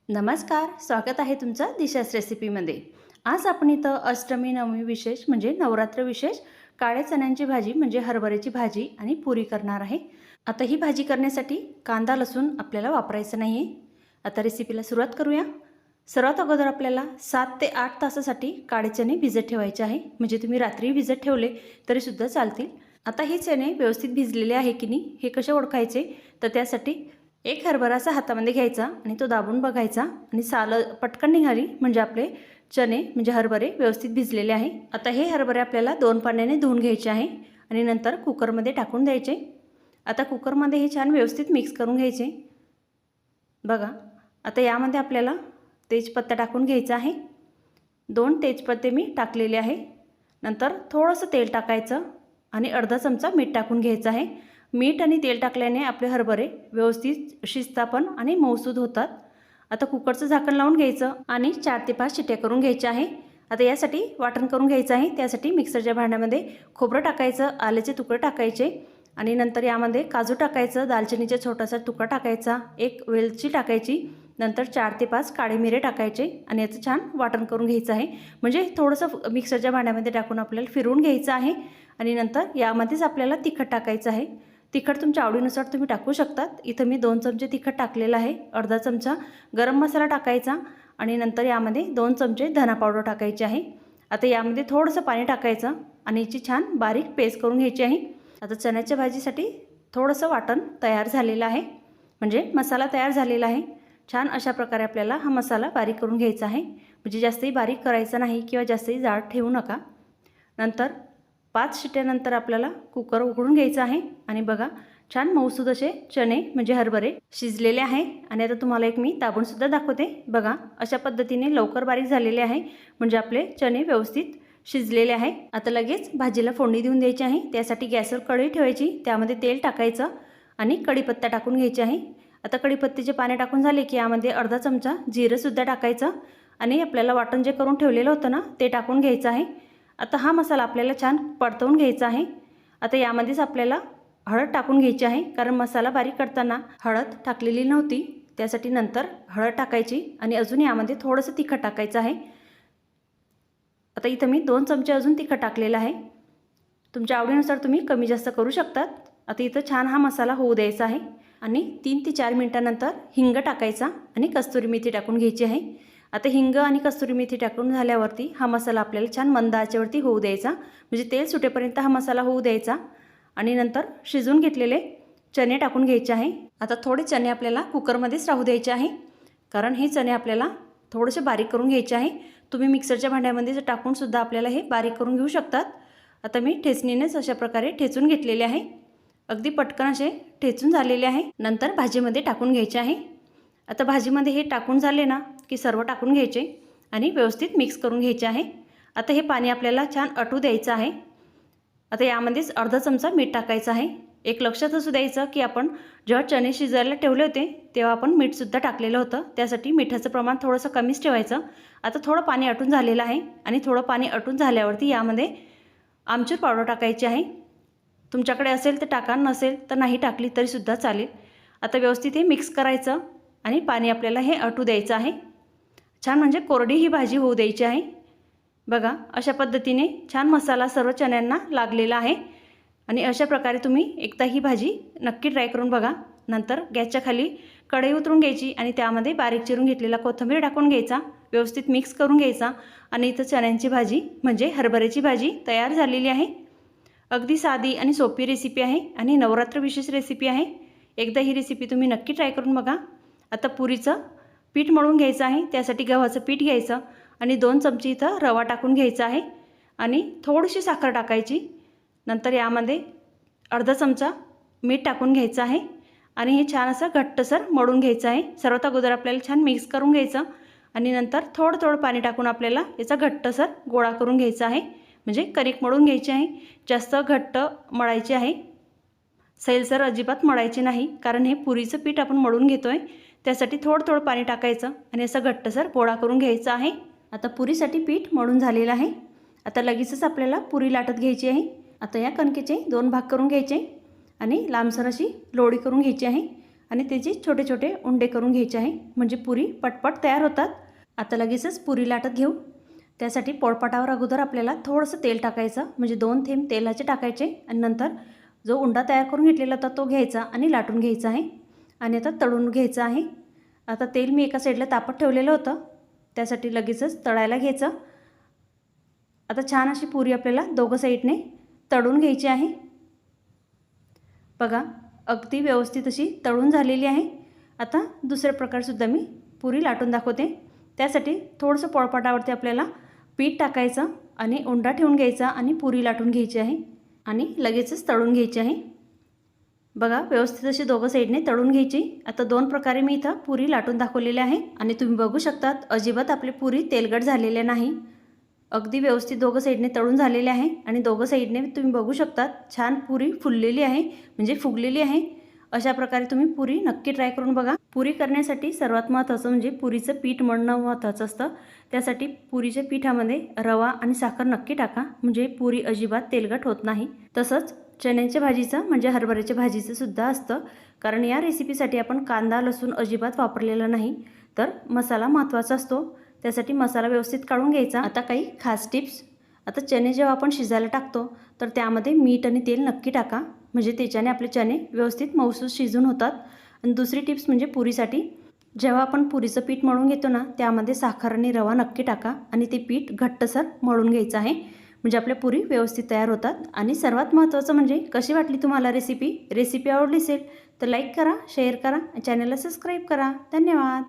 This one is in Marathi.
नमस्कार, स्वागत आहे तुमचं दिशाच रेसिपीमध्ये। आज आपण इथं अष्टमी नवमी विशेष म्हणजे नवरात्र विशेष काळ्या चण्यांची भाजी म्हणजे हरभऱ्याची भाजी आणि पुरी करणार आहे। आता ही भाजी करण्यासाठी कांदा लसूण आपल्याला वापरायचं नाही आहे। आता रेसिपीला सुरुवात करूया। सर्वात अगोदर आपल्याला 7 ते 8 तासासाठी काळे चणे भिजत ठेवायचे आहे, म्हणजे तुम्ही रात्री भिजत ठेवले तरी सुद्धा चालतील। आता हे चणे व्यवस्थित भिजलेले आहे की नाही हे कसे ओळखायचे, तर त्यासाठी एक हरभरा असा हातामध्ये घ्यायचा आणि तो दाबून बघायचा आणि साल पटकन निघाली म्हणजे आपले चणे म्हणजे हरभरे व्यवस्थित भिजलेले आहे। आता हे हरभरे आपल्याला 2 पाण्याने धुवून घ्यायचे आहे आणि नंतर कुकरमध्ये टाकून द्यायचे। आता कुकरमध्ये हे छान व्यवस्थित मिक्स करून घ्यायचे। बघा, आता यामध्ये आपल्याला तेजपत्ता टाकून घ्यायचा आहे। 2 तेजपत्ते मी टाकलेले आहे। नंतर थोडंसं तेल टाकायचं आणि अर्धा चमचा मीठ टाकून घ्यायचं आहे। मीठ आणि तेल टाकल्याने आपले हरभरे व्यवस्थित शिजतात पण आणि मऊसूद होतात। आता कुकरचं झाकण लावून घ्यायचं आणि 4 ते 5 शिट्या करून घ्यायच्या आहे। आता यासाठी वाटण करून घ्यायचं आहे। त्यासाठी मिक्सरच्या भांड्यामध्ये खोबरं टाकायचं, आल्याचे तुकडे टाकायचे आणि नंतर यामध्ये काजू टाकायचं, दालचिनीचा छोटासा तुकडा टाकायचा, एक वेलची टाकायची, नंतर 4 ते 5 काळे मिरे टाकायचे आणि याचं छान वाटण करून घ्यायचं आहे। म्हणजे थोडंसं मिक्सरच्या भांड्यामध्ये टाकून आपल्याला फिरवून घ्यायचं आहे आणि नंतर यामध्येच आपल्याला तिखट टाकायचं आहे। तिखट तुमच्या आवडीनुसार तुम्ही टाकू शकतात। इथं मी 2 चमचे तिखट टाकलेलं आहे। अर्धा चमचा गरम मसाला टाकायचा आणि नंतर यामध्ये 2 चमचे धना पावडर टाकायचे आहे। आता यामध्ये थोडंसं पाणी टाकायचं आणि याची छान बारीक पेस्ट करून घ्यायची आहे। आता चण्याच्या भाजीसाठी थोडंसं वाटण तयार झालेलं आहे, म्हणजे मसाला तयार झालेला आहे। छान अशा प्रकारे आपल्याला हा मसाला बारीक करून घ्यायचा आहे, म्हणजे जास्तही बारीक करायचा नाही किंवा जास्तही जाड ठेवू नका। नंतर 5 शिट्ट्यानंतर आपल्याला कुकर उघडून घ्यायचा आहे आणि बघा छान मऊसूद असे चणे म्हणजे हरभरे शिजलेले आहे। आणि आता तुम्हाला एक मी दाबून सुद्धा दाखवते। बघा, अशा पद्धतीने लवकर बारीक झालेले आहे, म्हणजे आपले चणे व्यवस्थित शिजलेले आहे। आता लगेच भाजीला फोडणी देऊन द्यायची आहे। त्यासाठी गॅसवर कढई ठेवायची, त्यामध्ये तेल टाकायचं आणि कढीपत्ता टाकून घ्यायचे आहे। आता कढीपत्त्याचे पाणी टाकून झाले की यामध्ये अर्धा चमचा जिरं सुद्धा टाकायचं आणि आपल्याला वाटण जे करून ठेवलेलं होतं ना ते टाकून घ्यायचं आहे। आता हा मसाला आपल्याला छान परतवून घ्यायचा आहे। आता यामध्येच आपल्याला हळद टाकून घ्यायची आहे, कारण मसाला बारीक करताना हळद टाकलेली नव्हती, त्यासाठी नंतर हळद टाकायची आणि अजून यामध्ये थोडंसं तिखट टाकायचं आहे। आता इथं मी 2 चमचे अजून तिखट टाकलेलं आहे। तुमच्या आवडीनुसार तुम्ही कमी जास्त करू शकतात। आता इथं छान हा मसाला होऊ द्यायचा आहे आणि 3 ते 4 मिनिटानंतर हिंग टाकायचा आणि कस्तुरी मेथी टाकून घ्यायची आहे। आता हिंग आणि कस्तुरी मेथी टाकून झाल्यावरती हा मसाला आपल्याला छान मंद आचेवरती होऊ द्यायचा, म्हणजे तेल सुटेपर्यंत हा मसाला होऊ द्यायचा आणि नंतर शिजून घेतलेले चणे टाकून घ्यायचे आहे। आता थोडे चणे आपल्याला कुकरमध्येच राहू द्यायचे आहे, कारण हे चणे आपल्याला थोडेसे बारीक करून घ्यायचे आहे। तुम्ही मिक्सरच्या भांड्यामध्ये टाकून सुद्धा आपल्याला हे बारीक करून घेऊ शकतात। आता मी ठेचणीनेच अशा प्रकारे ठेचून घेतलेले आहे, अगदी पटकन असे ठेचून झालेले आहे। नंतर भाजीमध्ये टाकून घ्यायचे आहे। आता भाजीमध्ये हे टाकून झाले ना की सर्व टाकून घ्यायचे आणि व्यवस्थित मिक्स करून घ्यायचे आहे। आता हे पाणी आपल्याला छान आटू द्यायचं आहे। आता यामध्येच अर्धा चमचा मीठ टाकायचं आहे। एक लक्षात असू द्यायचं की आपण जेव्हा चणे शिजायला ठेवले होते तेव्हा आपण मीठसुद्धा टाकलेलं होतं, त्यासाठी मिठाचं प्रमाण थोडंसं कमीच ठेवायचं। आता थोडं पाणी आटून झालेलं आहे आणि थोडं पाणी आटून झाल्यावरती यामध्ये आमचूर पावडर टाकायची आहे। तुमच्याकडे असेल तर टाका, नसेल तर नाही टाकली तरीसुद्धा चालेल। आता व्यवस्थित हे मिक्स करायचं आणि पाणी आपल्याला हे आटू द्यायचं आहे। छान म्हणजे कोरडी ही भाजी होऊ द्यायची आहे। बघा, अशा पद्धतीने छान मसाला सर्व चण्यांना लागलेला आहे आणि अशा प्रकारे तुम्ही एकदा ही भाजी नक्की ट्राय करून बघा। नंतर गॅसच्या खाली कढई उतरून घ्यायची आणि त्यामध्ये बारीक चिरून घेतलेला कोथिंबीर टाकून घ्यायचा, व्यवस्थित मिक्स करून घ्यायचा आणि इथं चण्यांची भाजी म्हणजे हरभऱ्याची भाजी तयार झालेली आहे। अगदी साधी आणि सोपी रेसिपी आहे आणि नवरात्र विशेष रेसिपी आहे। एकदा ही रेसिपी तुम्ही नक्की ट्राय करून बघा। आता पुरीचं पीठ मळून घ्यायचं आहे, त्यासाठी गव्हाचं पीठ घ्यायचं आणि 2 चमचे इथं रवा टाकून घ्यायचा आहे आणि थोडीशी साखर टाकायची। नंतर यामध्ये अर्धा चमचा मीठ टाकून घ्यायचं आहे आणि हे छान असं घट्टसर मळून घ्यायचं आहे। सर्वात अगोदर आपल्याला छान मिक्स करून घ्यायचं आणि नंतर थोडं थोडं पाणी टाकून आपल्याला याचा घट्टसर गोळा करून घ्यायचा आहे, म्हणजे कणिक मळून घ्यायची आहे। जास्त घट्ट मळायची आहे, सैलसर अजिबात मळायची नाही, कारण हे पुरीचं पीठ आपण मळून घेतोय, त्यासाठी थोडं थोडं पाणी टाकायचं आणि असं घट्टसर गोळा करून घ्यायचं आहे। आता पुरीसाठी पीठ मळून झालेलं आहे। आता लगेचच आपल्याला पुरी लाटत घ्यायची आहे। आता या कणकेचे 2 भाग करून घ्यायचे आणि लांबसर अशी लोळी करून घ्यायची आहे आणि त्याचे छोटे छोटे उंडे करून घ्यायचे आहे, म्हणजे पुरी पटपट तयार होतात. आता लगेचच पुरी लाटत घेऊ. त्यासाठी पोळपाटावर अगोदर आपल्याला थोडंसं तेल टाकायचं, म्हणजे 2 थेंब तेलाचे टाकायचे आणि नंतर जो उंडा तयार करून घेतलेला होता तो घ्यायचा आणि लाटून घ्यायचा आहे आणि आता तळून घ्यायचं आहे. आता तेल मी एका साईडला तापत ठेवलेलं होतं, त्यासाठी लगेचच तळायला घ्यायचं. आता छान अशी पुरी आपल्याला दोघं साईडने तळून घ्यायची आहे. बघा अगदी व्यवस्थित अशी तळून झालेली आहे. आता दुसऱ्या प्रकारसुद्धा मी पुरी लाटून दाखवते. त्यासाठी थोडंसं पोळपाटावरती आपल्याला पीठ टाकायचं आणि उंडा ठेवून घ्यायचा आणि पुरी लाटून घ्यायची आहे आणि लगेचच तळून घ्यायची आहे. बघा व्यवस्थित अशी दोघं साईडने तळून घ्यायची. आता 2 प्रकारे मी इथं पुरी लाटून दाखवलेल्या आहे आणि तुम्ही बघू शकतात अजिबात आपली पुरी तेलकट झालेल्या नाही. अगदी व्यवस्थित दोघं साईडने तळून झालेले आहे आणि दोघं साईडने तुम्ही बघू शकतात छान पुरी फुललेली आहे, म्हणजे फुगलेली आहे. अशा प्रकारे तुम्ही पुरी नक्की ट्राय करून बघा. पुरी करण्यासाठी सर्वात महत्त्वाचं म्हणजे पुरीचं पीठ मळणं महत्त्वाचं असतं. त्यासाठी पुरीच्या पिठामध्ये रवा आणि साखर नक्की टाका, म्हणजे पुरी अजिबात तेलकट होत नाही. तसंच चण्याच्या भाजीचं म्हणजे हरभऱ्याच्या भाजीचं सुद्धा असतं, कारण या रेसिपीसाठी आपण कांदा लसूण अजिबात वापरलेला नाही, तर मसाला महत्त्वाचा असतो. त्यासाठी मसाला व्यवस्थित काढून घ्यायचा. आता काही खास टिप्स. आता चणे जेव्हा आपण शिजायला टाकतो तर त्यामध्ये मीठ आणि तेल नक्की टाका, म्हणजे त्याच्याने आपले चणे व्यवस्थित मऊसूत शिजून होतात. आणि दुसरी टिप्स म्हणजे पुरीसाठी जेव्हा आपण पुरीचं पीठ मळून घेतो ना त्यामध्ये साखर आणि रवा नक्की टाका आणि ते पीठ घट्टसर मळून घ्यायचं आहे, म्हणजे आपल्या पुरी व्यवस्थित तयार होतात. आणि सर्वात महत्त्वाचं म्हणजे कशी वाटली तुम्हाला रेसिपी आवडली असेल तर लाईक करा, शेअर करा, चॅनलला सबस्क्राईब करा. धन्यवाद.